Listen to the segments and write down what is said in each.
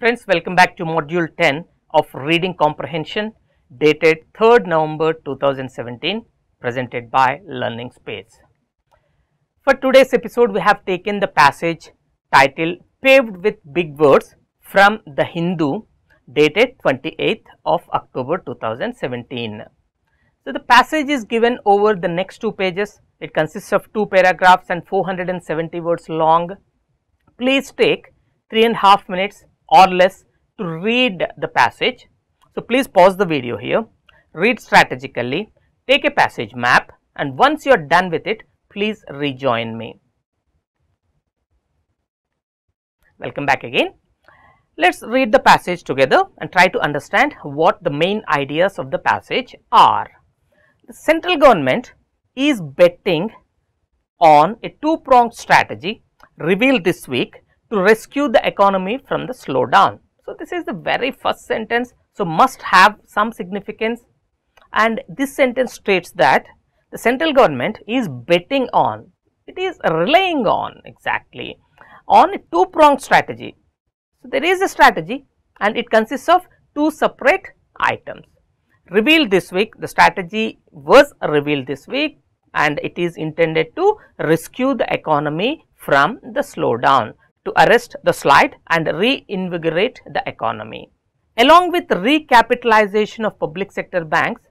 Friends, welcome back to module 10 of Reading Comprehension, dated 3rd November 2017, presented by Learning Space. For today's episode, we have taken the passage titled Paved with Big Words from the Hindu, dated 28th of October 2017. So, the passage is given over the next 2 pages. It consists of 2 paragraphs and 470 words long. Please take 3.5 minutes or less to read the passage. So, please pause the video here, read strategically, take a passage map, and once you are done with it, please rejoin me. Welcome back again. Let us read the passage together and try to understand what the main ideas of the passage are. The central government is betting on a 2-pronged strategy revealed this week to rescue the economy from the slowdown. So, this is the very first sentence, so must have some significance, and this sentence states that the central government is betting on, it is relying on exactly, on a 2-pronged strategy. So, there is a strategy and it consists of 2 separate items. Revealed this week, the strategy was revealed this week and it is intended to rescue the economy from the slowdown, to arrest the slide and reinvigorate the economy. Along with recapitalization of public sector banks,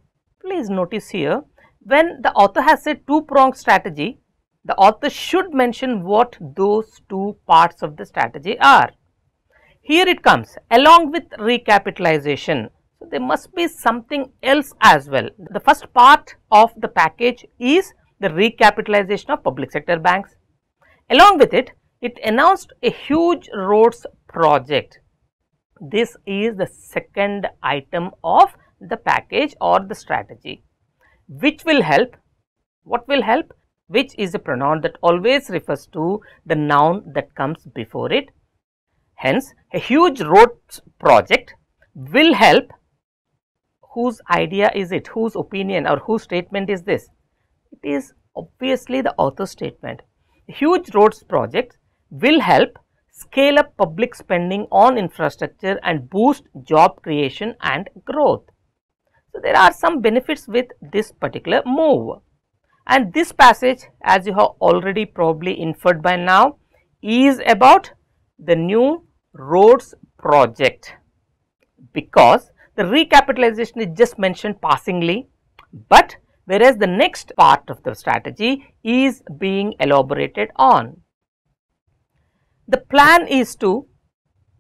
please notice here, when the author has said 2-pronged strategy, the author should mention what those 2 parts of the strategy are. Here it comes, along with recapitalization. So, there must be something else as well. The first part of the package is the recapitalization of public sector banks. Along with it, it announced a huge roads project. This is the second item of the package or the strategy, which will help. What will help? Which is a pronoun that always refers to the noun that comes before it. Hence, a huge roads project will help. Whose idea is it? Whose opinion or whose statement is this? It is obviously the author's statement. A huge roads project will help scale up public spending on infrastructure and boost job creation and growth. So, there are some benefits with this particular move, and this passage, as you have already probably inferred by now, is about the new roads project, because the recapitalization is just mentioned passingly, but whereas the next part of the strategy is being elaborated on. The plan is to,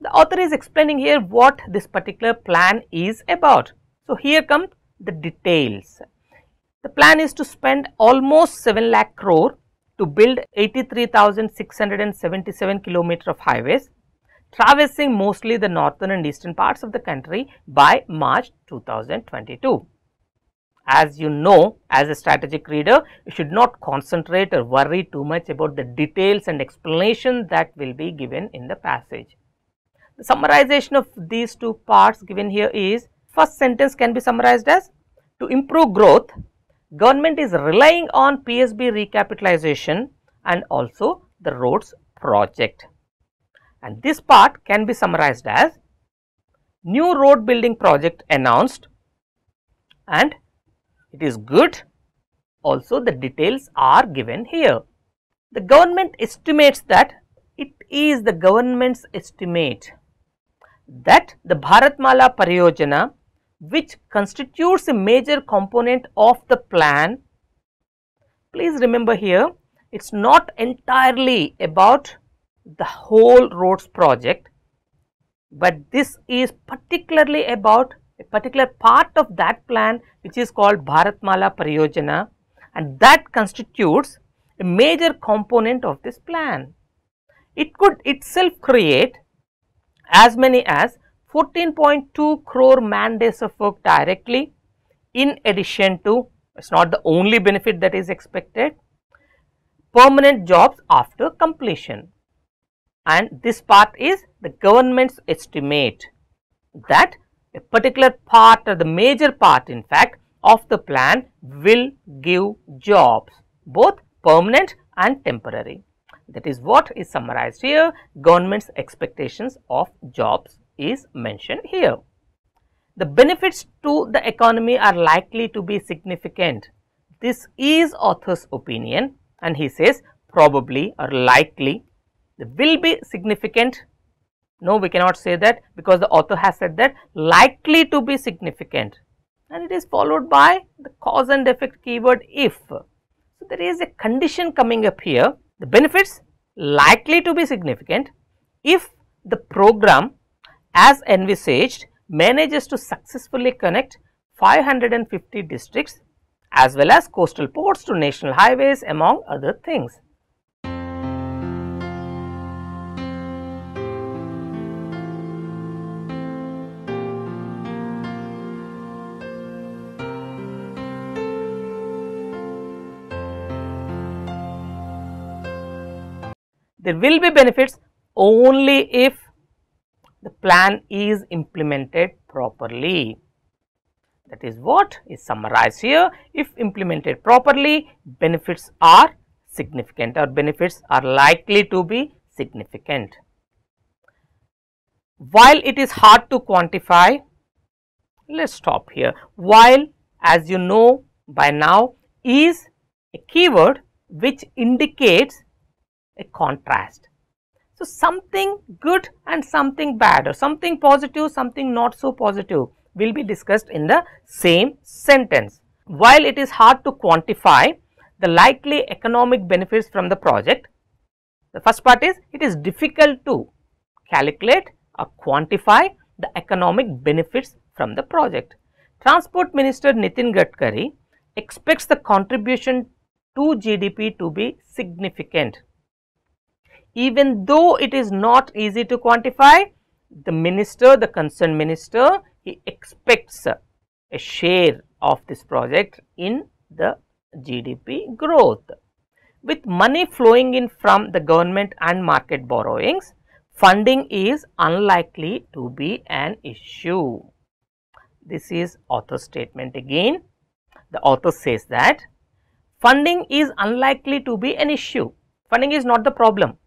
the author is explaining here what this particular plan is about. So, here come the details. The plan is to spend almost 7 lakh crore to build 83,677 kilometers of highways, traversing mostly the northern and eastern parts of the country by March 2022. As you know, as a strategic reader, you should not concentrate or worry too much about the details and explanation that will be given in the passage. The summarization of these 2 parts given here is, first sentence can be summarized as, to improve growth, government is relying on PSB recapitalization and also the roads project. And this part can be summarized as, new road building project announced, and it is good. Also, the details are given here. The government estimates that, it is the government's estimate that the Bharatmala Pariyojana, which constitutes a major component of the plan, please remember here, it is not entirely about the whole roads project, but this is particularly about a particular part of that plan which is called Bharatmala Pariyojana, and that constitutes a major component of this plan. It could itself create as many as 14.2 crore man days of work directly, in addition to, it is not the only benefit that is expected, permanent jobs after completion. And this part is the government's estimate that a particular part, or the major part in fact, of the plan will give jobs, both permanent and temporary. That is what is summarized here, government's expectations of jobs is mentioned here. The benefits to the economy are likely to be significant. This is author's opinion, and he says probably or likely. They will be significant. No, we cannot say that, because the author has said that likely to be significant, and it is followed by the cause and effect keyword if. So there is a condition coming up here. The benefits likely to be significant if the program as envisaged manages to successfully connect 550 districts as well as coastal ports to national highways, among other things. There will be benefits only if the plan is implemented properly. That is what is summarized here. If implemented properly, benefits are significant, or benefits are likely to be significant. While it is hard to quantify, let's stop here. While, as you know by now, is a keyword which indicates a contrast. So something good and something bad, or something positive, something not so positive, will be discussed in the same sentence. While it is hard to quantify the likely economic benefits from the project, the first part is it is difficult to calculate or quantify the economic benefits from the project. Transport Minister Nitin Gadkari expects the contribution to GDP to be significant. Even though it is not easy to quantify, the concerned minister, he expects a share of this project in the GDP growth. With money flowing in from the government and market borrowings, funding is unlikely to be an issue. This is author's statement again. The author says that funding is unlikely to be an issue. Funding is not the problem.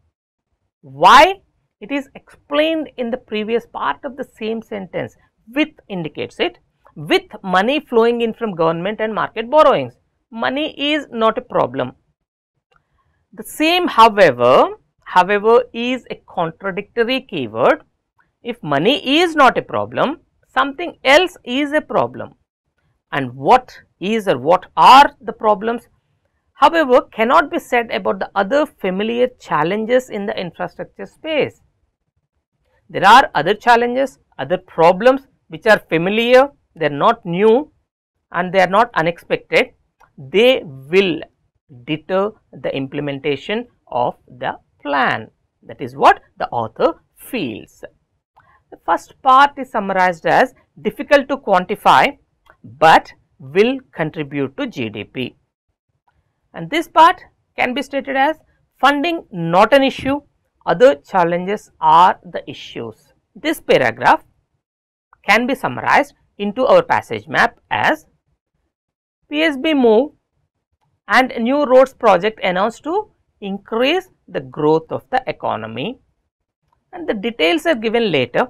Why? It is explained in the previous part of the same sentence. With indicates it. With money flowing in from government and market borrowings, money is not a problem. The same however is a contradictory keyword. If money is not a problem, something else is a problem. And what is or what are the problems, however, cannot be said about the other familiar challenges in the infrastructure space. There are other challenges, other problems which are familiar, they are not new and they are not unexpected. They will deter the implementation of the plan. That is what the author feels. The first part is summarized as difficult to quantify but will contribute to GDP. And this part can be stated as funding not an issue, other challenges are the issues. This paragraph can be summarized into our passage map as PSB move and new roads project announced to increase the growth of the economy, and the details are given later,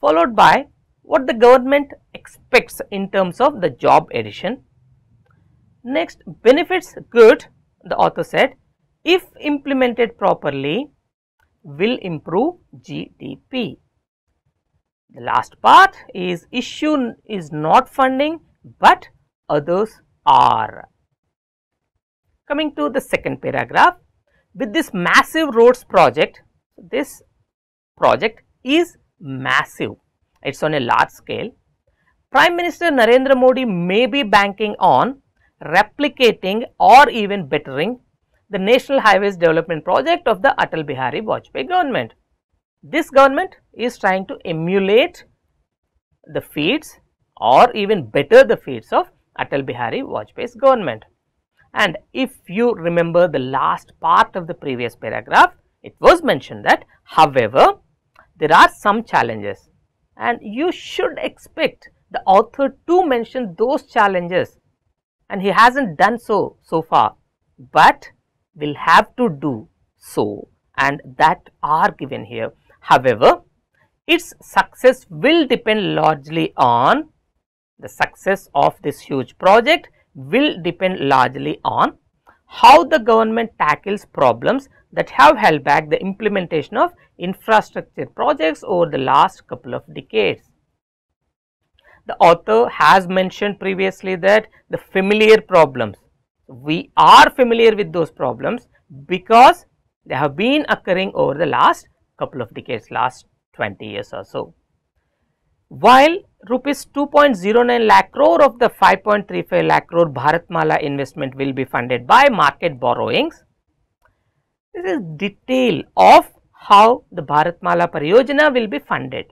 followed by what the government expects in terms of the job addition. Next, benefits good, the author said, if implemented properly will improve GDP. The last part is issue is not funding but others are. Coming to the second paragraph, with this massive roads project, this project is massive, it is on a large scale. Prime Minister Narendra Modi may be banking on replicating or even bettering the National Highways Development Project of the Atal Bihari Vajpayee government. This government is trying to emulate the feats or even better the feats of Atal Bihari Vajpayee's government. And if you remember the last part of the previous paragraph, it was mentioned that however, there are some challenges and you should expect the author to mention those challenges, and he hasn't done so far, but will have to do so, and that are given here. However, its success will depend largely on the success of this huge project will depend largely on how the government tackles problems that have held back the implementation of infrastructure projects over the last couple of decades. The author has mentioned previously that the familiar problems, we are familiar with those problems because they have been occurring over the last couple of decades, last 20 years or so. While rupees 2.09 lakh crore of the 5.35 lakh crore Bharatmala investment will be funded by market borrowings, this is detail of how the Bharatmala Pariyojana will be funded.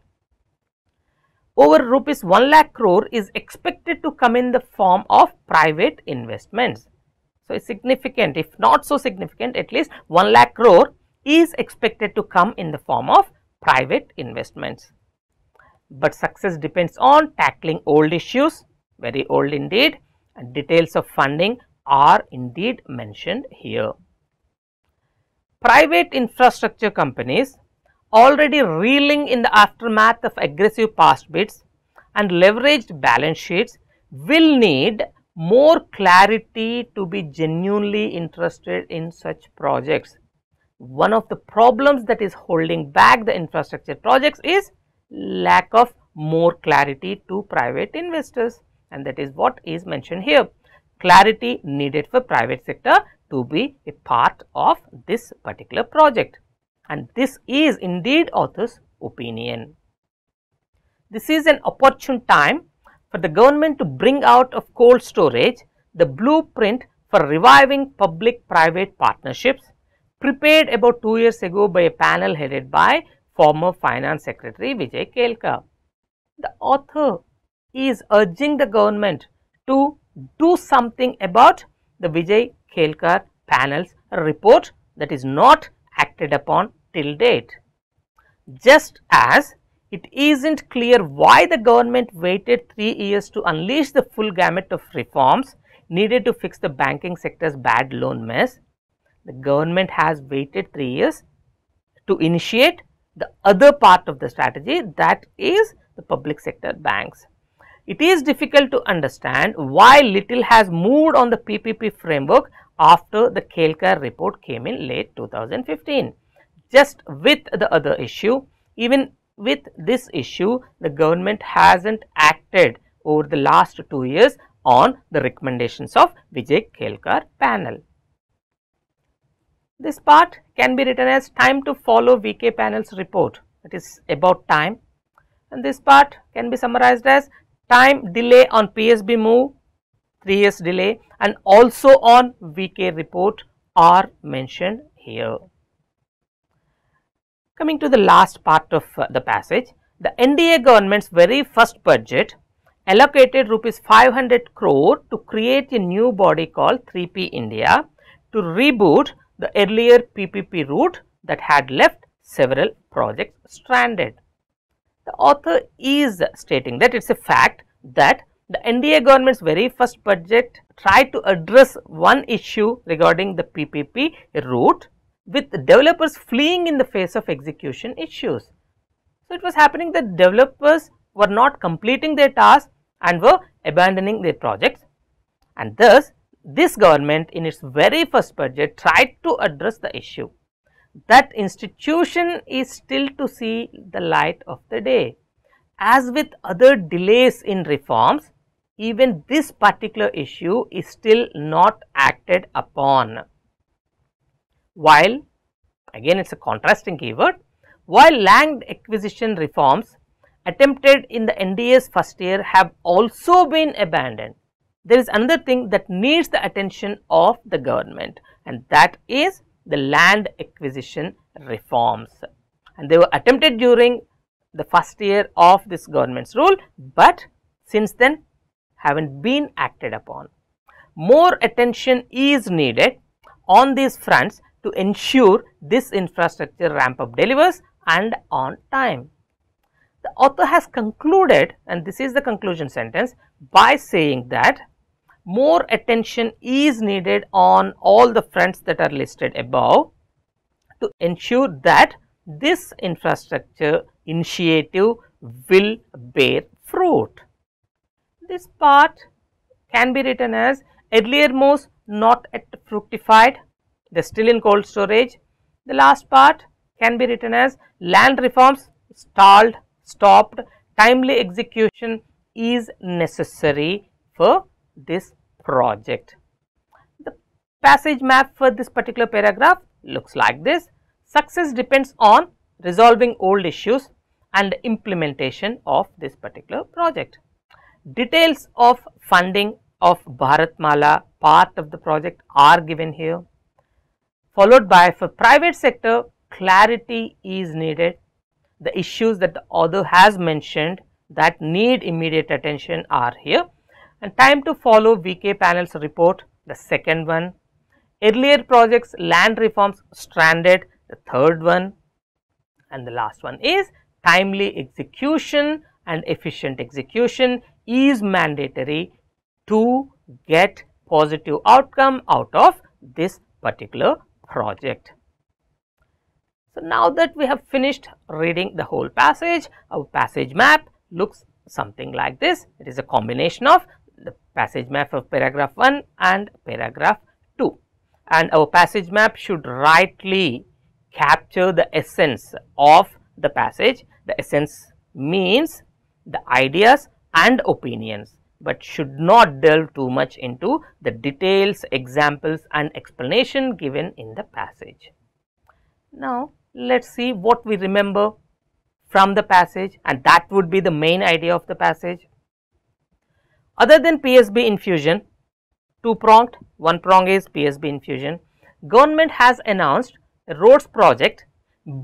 Over rupees 1 lakh crore is expected to come in the form of private investments. So, it's significant, if not so significant, at least 1 lakh crore is expected to come in the form of private investments. But success depends on tackling old issues, very old indeed, and details of funding are indeed mentioned here. Private infrastructure companies already reeling in the aftermath of aggressive past bids and leveraged balance sheets will need more clarity to be genuinely interested in such projects. One of the problems that is holding back the infrastructure projects is lack of more clarity to private investors, and that is what is mentioned here. Clarity needed for private sector to be a part of this particular project, and this is indeed author's opinion. This is an opportune time for the government to bring out of cold storage the blueprint for reviving public-private partnerships prepared about 2 years ago by a panel headed by former Finance Secretary Vijay Kelkar. The author is urging the government to do something about the Vijay Kelkar panel's report that is not acted upon till date. Just as it isn't clear why the government waited 3 years to unleash the full gamut of reforms needed to fix the banking sector's bad loan mess, the government has waited 3 years to initiate the other part of the strategy, that is the public sector banks. It is difficult to understand why little has moved on the PPP framework after the Kelkar report came in late 2015. Just with the other issue, even with this issue, the government hasn't acted over the last 2 years on the recommendations of Vijay Kelkar panel. This part can be written as time to follow VK panel's report, that is about time, and this part can be summarized as time delay on PSB move, 3 years delay, and also on VK report are mentioned here. Coming to the last part of the passage, the NDA government's very first budget allocated rupees 500 crore to create a new body called 3P India to reboot the earlier PPP route that had left several projects stranded. The author is stating that it's a fact that the NDA government's very first budget tried to address one issue regarding the PPP route, with developers fleeing in the face of execution issues. So, it was happening that developers were not completing their tasks and were abandoning their projects, and thus this government in its very first budget tried to address the issue. That institution is still to see the light of the day. As with other delays in reforms, even this particular issue is still not acted upon. While, again it's a contrasting keyword, while land acquisition reforms attempted in the NDA's first year have also been abandoned, there is another thing that needs the attention of the government, and that is the land acquisition reforms, and they were attempted during the first year of this government's rule, but since then haven't been acted upon. More attention is needed on these fronts to ensure this infrastructure ramp up delivers and on time. The author has concluded, and this is the conclusion sentence, by saying that more attention is needed on all the fronts that are listed above to ensure that this infrastructure initiative will bear fruit. This part can be written as earliermost not yet fructified, they are still in cold storage. The last part can be written as land reforms stalled, stopped, timely execution is necessary for this project. The passage map for this particular paragraph looks like this. Success depends on resolving old issues and implementation of this particular project. Details of funding of Bharatmala part of the project are given here, followed by for private sector clarity is needed. The issues that the author has mentioned that need immediate attention are here, and time to follow VK panel's report, the second one. Earlier projects land reforms stranded, the third one, and the last one is timely execution and efficient execution is mandatory to get positive outcome out of this particular project. So, now that we have finished reading the whole passage, our passage map looks something like this. It is a combination of the passage map of paragraph 1 and paragraph 2, and our passage map should rightly capture the essence of the passage. The essence means the ideas and opinions, but should not delve too much into the details, examples and explanation given in the passage. Now, let us see what we remember from the passage, and that would be the main idea of the passage. Other than PSB infusion, two-pronged, one prong is PSB infusion, government has announced a roads project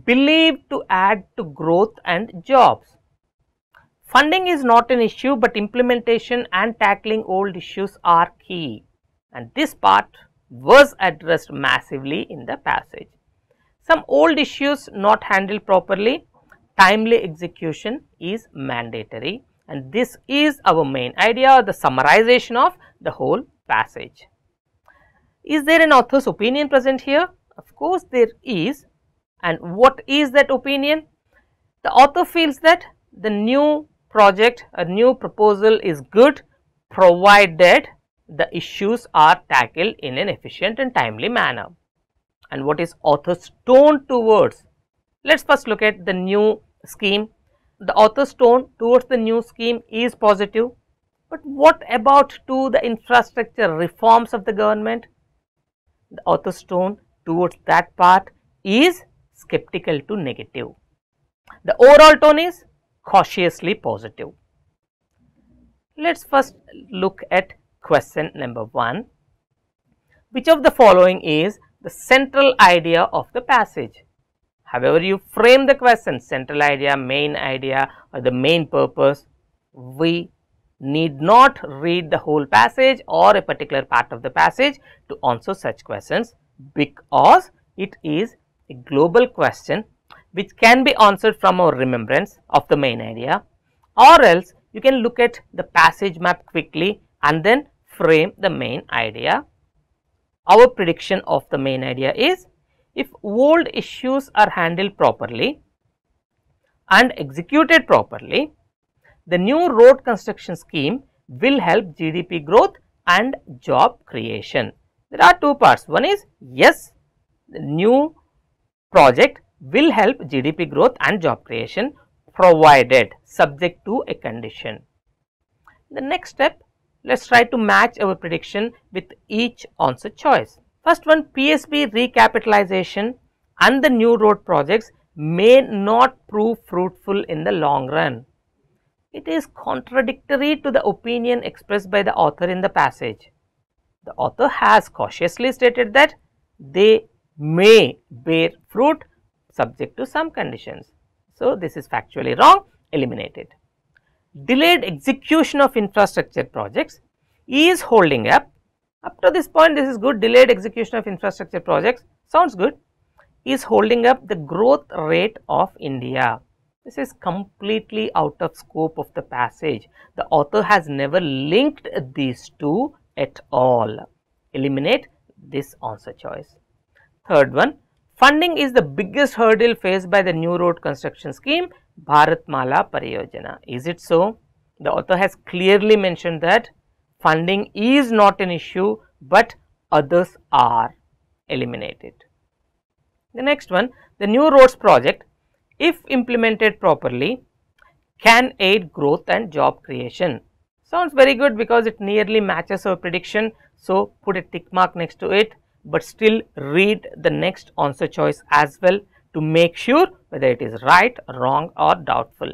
believed to add to growth and jobs. Funding is not an issue, but implementation and tackling old issues are key, and this part was addressed massively in the passage. Some old issues not handled properly, timely execution is mandatory, and this is our main idea, the summarization of the whole passage. Is there an author's opinion present here? Of course there is. And what is that opinion? The author feels that the new project, a new proposal is good provided the issues are tackled in an efficient and timely manner. And what is author's tone towards? Let us first look at the new scheme. The author's tone towards the new scheme is positive, but what about to the infrastructure reforms of the government? The author's tone towards that part is skeptical to negative. The overall tone is cautiously positive. Let us first look at question number 1. Which of the following is the central idea of the passage? However you frame the question, central idea, main idea or the main purpose, we need not read the whole passage or a particular part of the passage to answer such questions, because it is a global question which can be answered from our remembrance of the main idea, or else you can look at the passage map quickly and then frame the main idea. Our prediction of the main idea is, if old issues are handled properly and executed properly, the new road construction scheme will help GDP growth and job creation. There are two parts. One is, yes, the new project will help GDP growth and job creation provided, subject to a condition. The next step, let us try to match our prediction with each answer choice. First one, PSB recapitalization and the new road projects may not prove fruitful in the long run. It is contradictory to the opinion expressed by the author in the passage. The author has cautiously stated that they may bear fruit subject to some conditions. So, this is factually wrong, eliminate it. Delayed execution of infrastructure projects is holding up. Up to this point, this is good. Delayed execution of infrastructure projects sounds good. Is holding up the growth rate of India. This is completely out of scope of the passage. The author has never linked these two at all. Eliminate this answer choice. Third one, Funding is the biggest hurdle faced by the new road construction scheme, Bharatmala Pariyojana. Is it so? The author has clearly mentioned that funding is not an issue, but others are. Eliminate it. The next one, the new roads project, if implemented properly, can aid growth and job creation. Sounds very good because it nearly matches our prediction. So, put a tick mark next to it, but still read the next answer choice as well to make sure whether it is right, wrong or doubtful.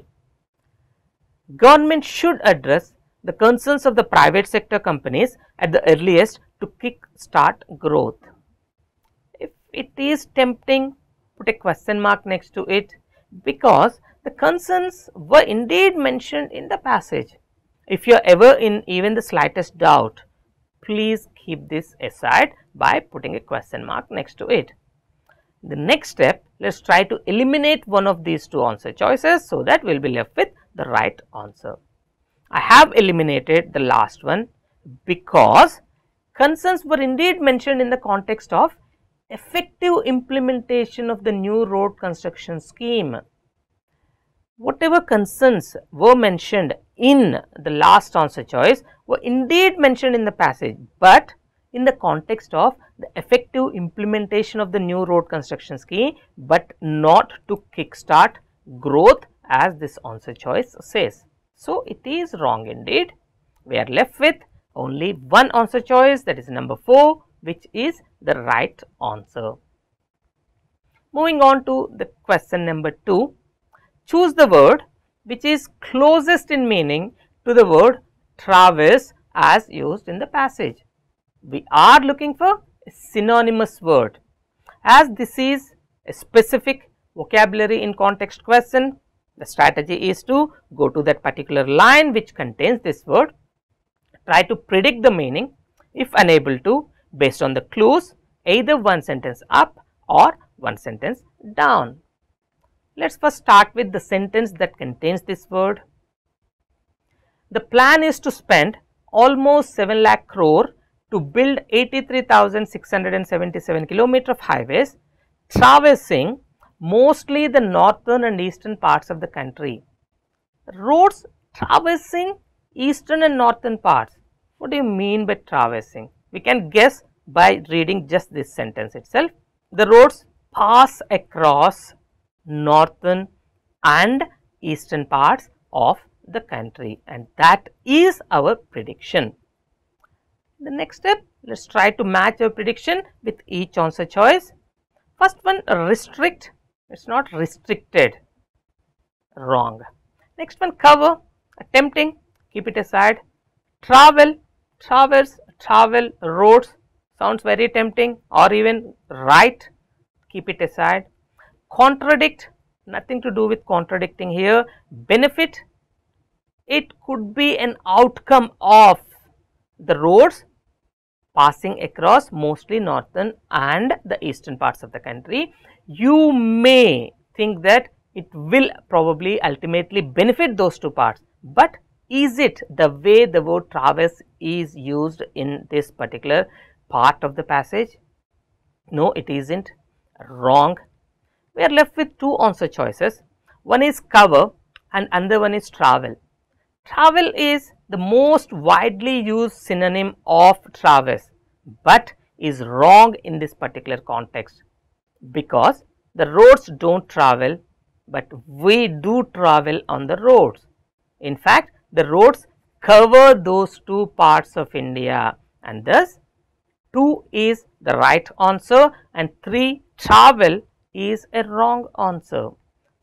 Government should address the concerns of the private sector companies at the earliest to kick-start growth. If it is tempting, put a question mark next to it because the concerns were indeed mentioned in the passage. If you are ever in even the slightest doubt, please keep this aside by putting a question mark next to it. The next step, let us try to eliminate one of these two answer choices so that we will be left with the right answer. I have eliminated the last one because concerns were indeed mentioned in the context of effective implementation of the new road construction scheme. Whatever concerns were mentioned in the last answer choice were indeed mentioned in the passage, but in the context of the effective implementation of the new road construction scheme, but not to kickstart growth as this answer choice says. So, it is wrong indeed. We are left with only one answer choice, that is number 4, which is the right answer. Moving on to the question number 2. Choose the word which is closest in meaning to the word traverse as used in the passage. We are looking for a synonymous word. As this is a specific vocabulary in context question, the strategy is to go to that particular line which contains this word, try to predict the meaning. If unable to, based on the clues, either one sentence up or one sentence down. Let us first start with the sentence that contains this word. The plan is to spend almost 7 lakh crore to build 83,677 km of highways traversing mostly the northern and eastern parts of the country. Roads traversing eastern and northern parts. What do you mean by traversing? We can guess by reading just this sentence itself. The roads pass across northern and eastern parts of the country, and that is our prediction. The next step, let us try to match our prediction with each answer choice. First one, restrict. It is not restricted. Wrong. Next one, cover. Tempting. Keep it aside. Travel. Traverse. Travel. Roads. Sounds very tempting or even right. Keep it aside. Contradict. Nothing to do with contradicting here. Benefit. It could be an outcome of the roads passing across mostly northern and the eastern parts of the country. You may think that it will probably ultimately benefit those two parts, but is it the way the word traverse is used in this particular part of the passage? No, it isn't. Wrong. We are left with two answer choices. One is cover and another one is travel. Travel is the most widely used synonym of traverse, but is wrong in this particular context because the roads don't travel, but we do travel on the roads. In fact, the roads cover those two parts of India, and thus 2 is the right answer and 3, travel, is a wrong answer.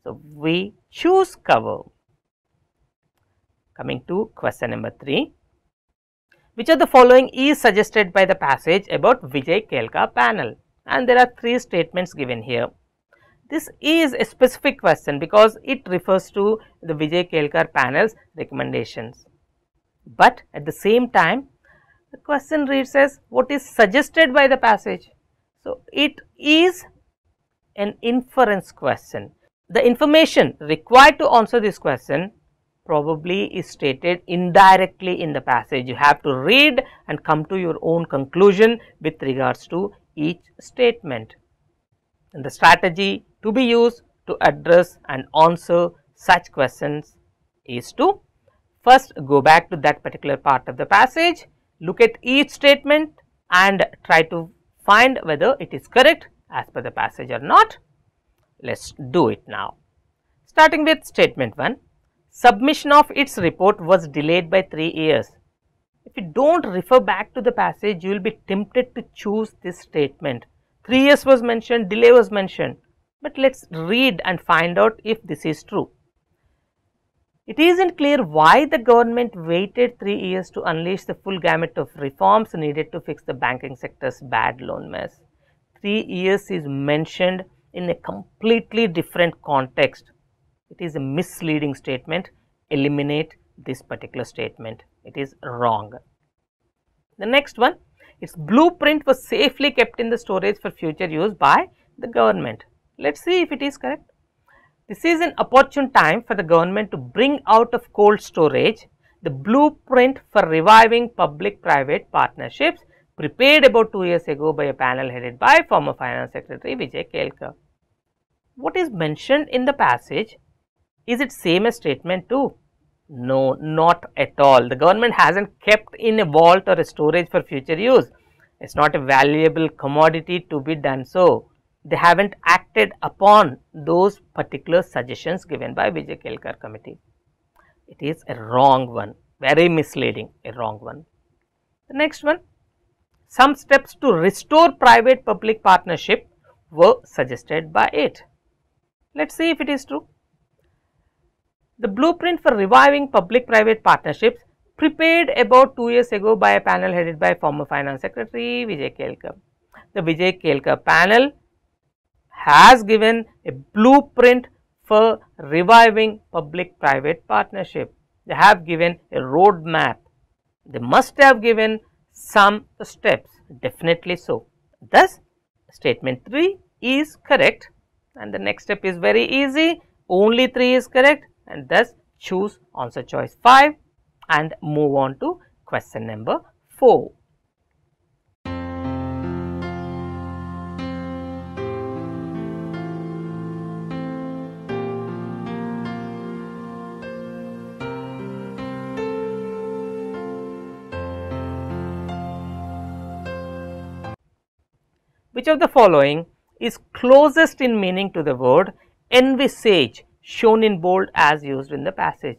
So, we choose cover. Coming to question number 3. Which of the following is suggested by the passage about Vijay Kelka panel? And there are 3 statements given here. This is a specific question because it refers to the Vijay Kelkar panel's recommendations. But at the same time, the question reads as what is suggested by the passage. So, it is an inference question. The information required to answer this question probably is stated indirectly in the passage. You have to read and come to your own conclusion with regards to each statement. And the strategy to be used to address and answer such questions is to first go back to that particular part of the passage, look at each statement and try to find whether it is correct as per the passage or not. Let us do it now. Starting with statement 1, submission of its report was delayed by 3 years. If you do not refer back to the passage, you will be tempted to choose this statement. 3 years was mentioned, delay was mentioned, but let us read and find out if this is true. It isn't clear why the government waited 3 years to unleash the full gamut of reforms needed to fix the banking sector's bad loan mess. 3 years is mentioned in a completely different context. It is a misleading statement. Eliminate this particular statement. It is wrong. The next one, its blueprint was safely kept in the storage for future use by the government. Let us see if it is correct. This is an opportune time for the government to bring out of cold storage the blueprint for reviving public-private partnerships prepared about 2 years ago by a panel headed by former Finance Secretary Vijay Kelkar. What is mentioned in the passage, is it same as statement 2? No, not at all. The government hasn't kept in a vault or a storage for future use. It is not a valuable commodity to be done so. They haven't acted upon those particular suggestions given by Vijay Kelkar committee. It is a wrong one, very misleading, a wrong one. The next one, some steps to restore private public partnership were suggested by it. Let us see if it is true. The blueprint for reviving public private partnerships prepared about 2 years ago by a panel headed by former Finance Secretary Vijay Kelkar. The Vijay Kelkar panel has given a blueprint for reviving public-private partnership. They have given a roadmap. They must have given some steps, definitely so. Thus, statement 3 is correct and the next step is very easy. Only 3 is correct and thus choose answer choice 5 and move on to question number 4. Which of the following is closest in meaning to the word envisage shown in bold as used in the passage?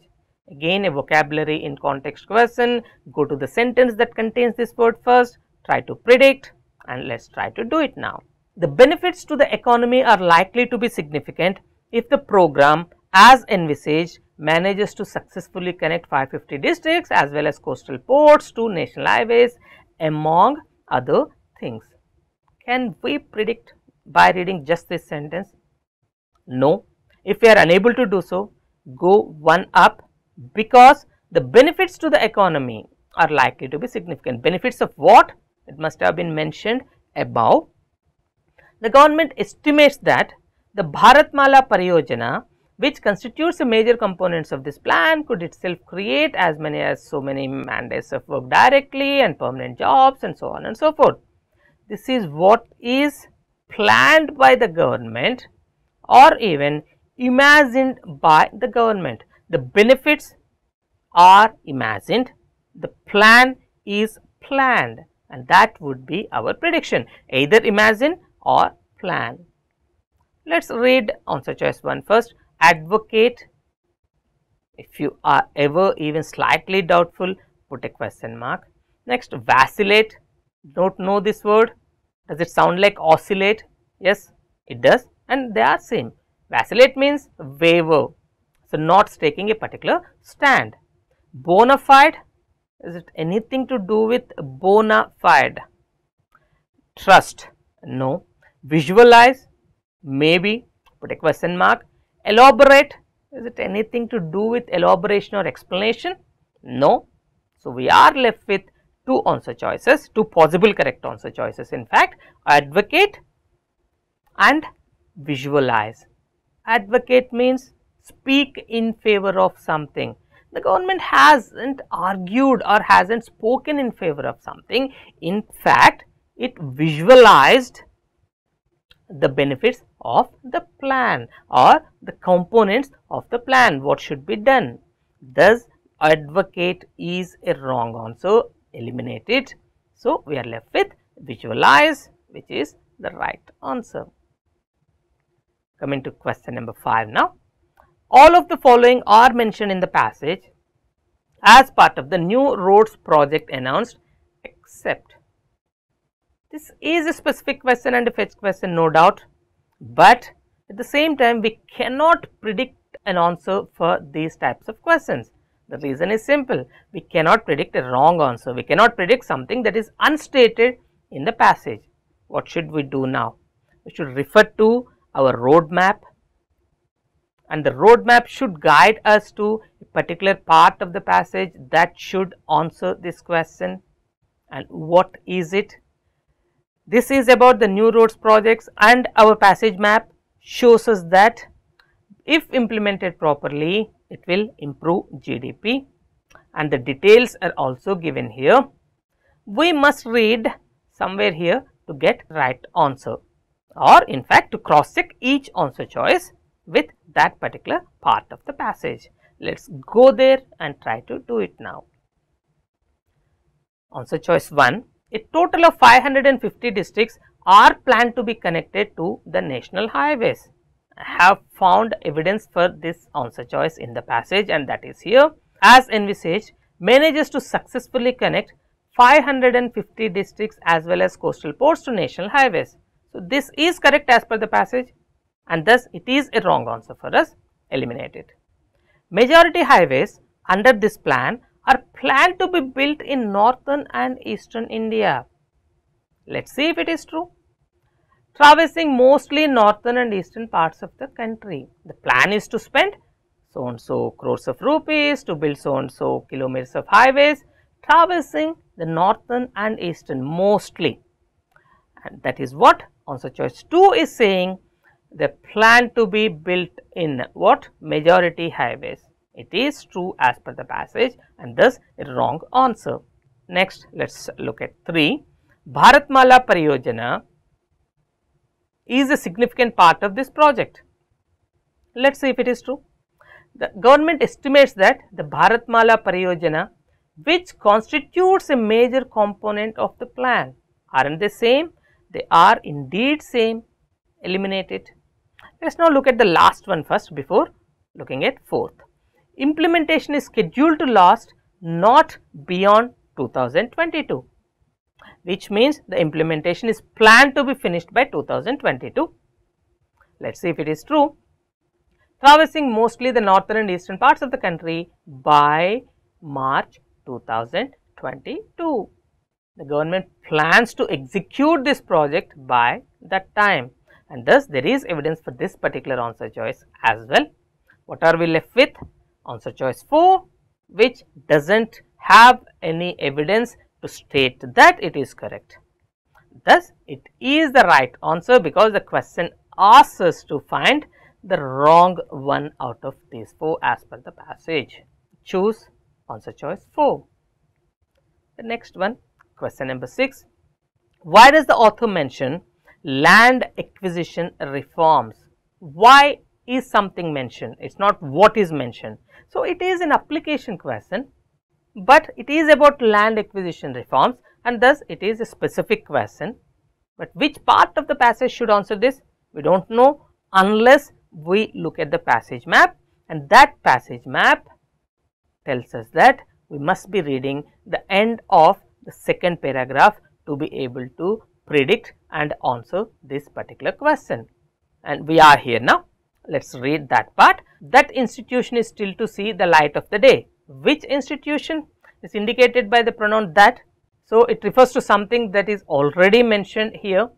Again, a vocabulary in context question. Go to the sentence that contains this word first, try to predict and let us try to do it now. The benefits to the economy are likely to be significant if the program as envisaged manages to successfully connect 550 districts as well as coastal ports to national highways, among other things. Can we predict by reading just this sentence? No. If we are unable to do so, go one up, because the benefits to the economy are likely to be significant. Benefits of what? It must have been mentioned above. The government estimates that the Bharatmala Pariyojana, which constitutes a major components of this plan, could itself create as many as so many mandates of work directly and permanent jobs and so on and so forth. This is what is planned by the government or even imagined by the government. The benefits are imagined, the plan is planned, and that would be our prediction, either imagine or plan. Let us read answer choice 1 first. Advocate. If you are ever even slightly doubtful, put a question mark. Next, vacillate. Don't know this word. Does it sound like oscillate? Yes, it does, and they are same. Vacillate means waver, so not taking a particular stand. Bona fide, is it anything to do with bona fide? Trust, no. Visualize, maybe, put a question mark. Elaborate, is it anything to do with elaboration or explanation? No. So, we are left with two answer choices, two possible correct answer choices in fact, advocate and visualize. Advocate means speak in favor of something. The government hasn't argued or hasn't spoken in favor of something. In fact, it visualized the benefits of the plan or the components of the plan, what should be done. Thus, advocate is a wrong answer, eliminate it. So, we are left with visualize, which is the right answer. Coming to question number 5 now. All of the following are mentioned in the passage as part of the new roads project announced, except. This is a specific question and a fetch question, no doubt, but at the same time we cannot predict an answer for these types of questions. The reason is simple, we cannot predict a wrong answer, we cannot predict something that is unstated in the passage. What should we do now? We should refer to our roadmap, and the roadmap should guide us to a particular part of the passage that should answer this question. And what is it? This is about the new roads projects, and our passage map shows us that if implemented properly, it will improve GDP, and the details are also given here. We must read somewhere here to get right answer, or in fact to cross check each answer choice with that particular part of the passage. Let's go there and try to do it now. Answer choice 1. A total of 550 districts are planned to be connected to the national highways. I have found evidence for this answer choice in the passage, and that is here. As envisaged, manages to successfully connect 550 districts as well as coastal ports to national highways. So, this is correct as per the passage, and thus it is a wrong answer for us. Eliminate it. Majority highways under this plan are planned to be built in northern and eastern India. Let's see if it is true. Traversing mostly northern and eastern parts of the country. The plan is to spend so and so crores of rupees to build so and so kilometers of highways traversing the northern and eastern mostly, and that is what answer choice 2 is saying. The plan to be built in what? Majority highways. It is true as per the passage, and thus a wrong answer. Next, let's look at 3. Bharatmala Pariyojana is a significant part of this project. Let's see if it is true. The government estimates that the Bharatmala Pariyojana, which constitutes a major component of the plan, aren't they same? They are indeed same. Eliminate it. Let's now look at the last one first before looking at 4th. Implementation is scheduled to last not beyond 2022, which means the implementation is planned to be finished by 2022. Let's see if it is true. Traversing mostly the northern and eastern parts of the country by March 2022. The government plans to execute this project by that time, and thus there is evidence for this particular answer choice as well. What are we left with? Answer choice 4, which doesn't have any evidence to state that it is correct. Thus, it is the right answer because the question asks us to find the wrong one out of these 4 as per the passage. Choose answer choice 4. The next one, question number 6. Why does the author mention land acquisition reforms? Why is something mentioned? It's not what is mentioned. So, it is an application question, but it is about land acquisition reforms, and thus it is a specific question. But which part of the passage should answer this? We don't know unless we look at the passage map, and that passage map tells us that we must be reading the end of the second paragraph to be able to predict and answer this particular question. And we are here now. Let's read that part. That institution is still to see the light of the day. Which institution is indicated by the pronoun that? So, it refers to something that is already mentioned here,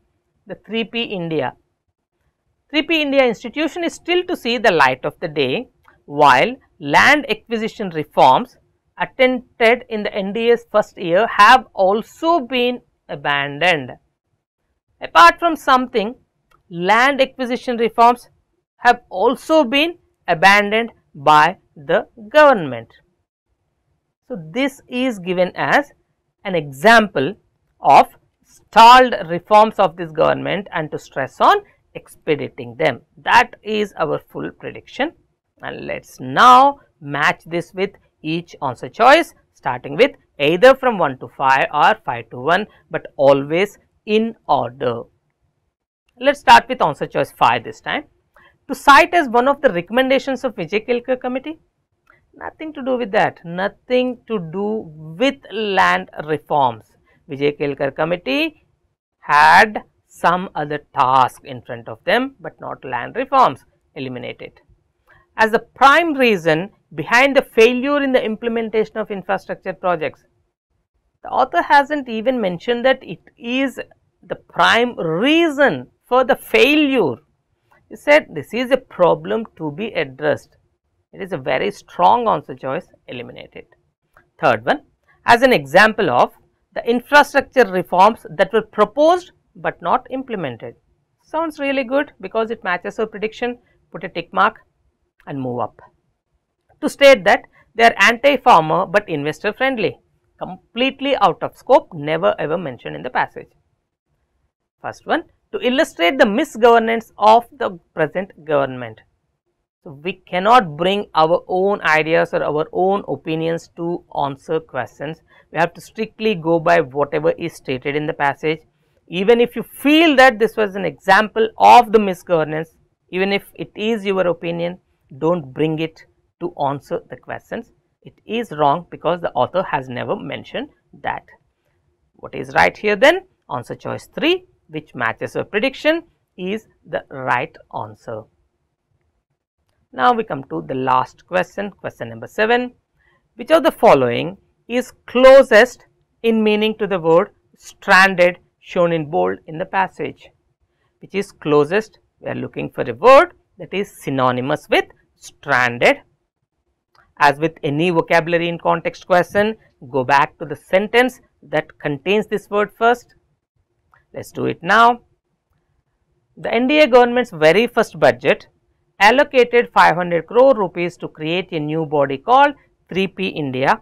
the 3P India. 3P India institution is still to see the light of the day, while land acquisition reforms attempted in the NDA's first year have also been abandoned. Apart from something, land acquisition reforms have also been abandoned by the government. So, this is given as an example of stalled reforms of this government, and to stress on expediting them. That is our full prediction. And let's now match this with each answer choice, starting with either from 1 to 5 or 5 to 1, but always in order. Let's start with answer choice 5 this time. To cite as one of the recommendations of Vijay Kelkar committee? Nothing to do with that, nothing to do with land reforms. Vijay Kelkar committee had some other task in front of them, but not land reforms. Eliminate it. As the prime reason behind the failure in the implementation of infrastructure projects, the author hasn't even mentioned that it is the prime reason for the failure. He said this is a problem to be addressed. It is a very strong answer choice. Eliminate it. Third one, as an example of the infrastructure reforms that were proposed but not implemented. Sounds really good because it matches our prediction. Put a tick mark and move up. To state that they are anti-farmer but investor friendly. Completely out of scope, never ever mentioned in the passage. First one, to illustrate the misgovernance of the present government. So, we cannot bring our own ideas or our own opinions to answer questions. We have to strictly go by whatever is stated in the passage. Even if you feel that this was an example of the misgovernance, even if it is your opinion, don't bring it to answer the questions. It is wrong because the author has never mentioned that. What is right here then? Answer choice 3, which matches our prediction, is the right answer. Now we come to the last question, question number 7. Which of the following is closest in meaning to the word stranded shown in bold in the passage? Which is closest? We are looking for a word that is synonymous with stranded. As with any vocabulary in context question, go back to the sentence that contains this word first. Let's do it now. The NDA government's very first budget allocated 500 crore rupees to create a new body called 3P India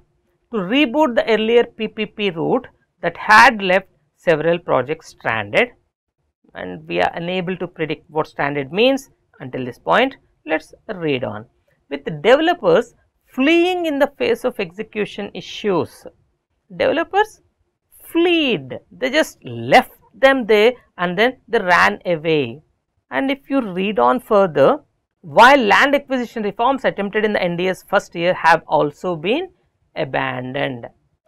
to reboot the earlier PPP route that had left several projects stranded, and we are unable to predict what stranded means until this point. Let's read on. With the developers fleeing in the face of execution issues. Developers fled, they just left them there and then they ran away. And if you read on further, while land acquisition reforms attempted in the NDA's first year have also been abandoned,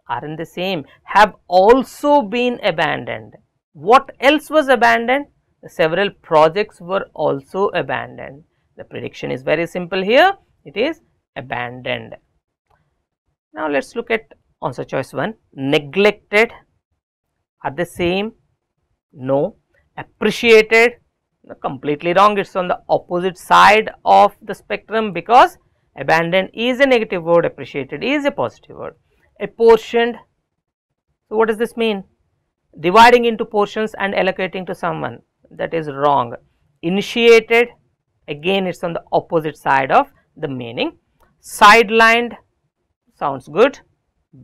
aren't the same, have also been abandoned. What else was abandoned? Several projects were also abandoned. The prediction is very simple here, it is abandoned. Now let's look at answer choice 1. Neglected, are the same? No. Appreciated, completely wrong. It's on the opposite side of the spectrum because abandoned is a negative word, appreciated is a positive word. Apportioned, so what does this mean? Dividing into portions and allocating to someone, that is wrong. Initiated, again it's on the opposite side of the meaning. Sidelined, sounds good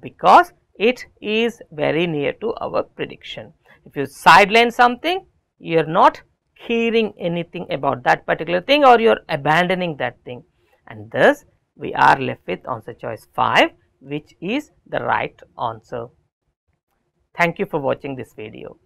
because it is very near to our prediction. If you sideline something, you are not caring anything about that particular thing or you are abandoning that thing, and thus we are left with answer choice 5, which is the right answer. Thank you for watching this video.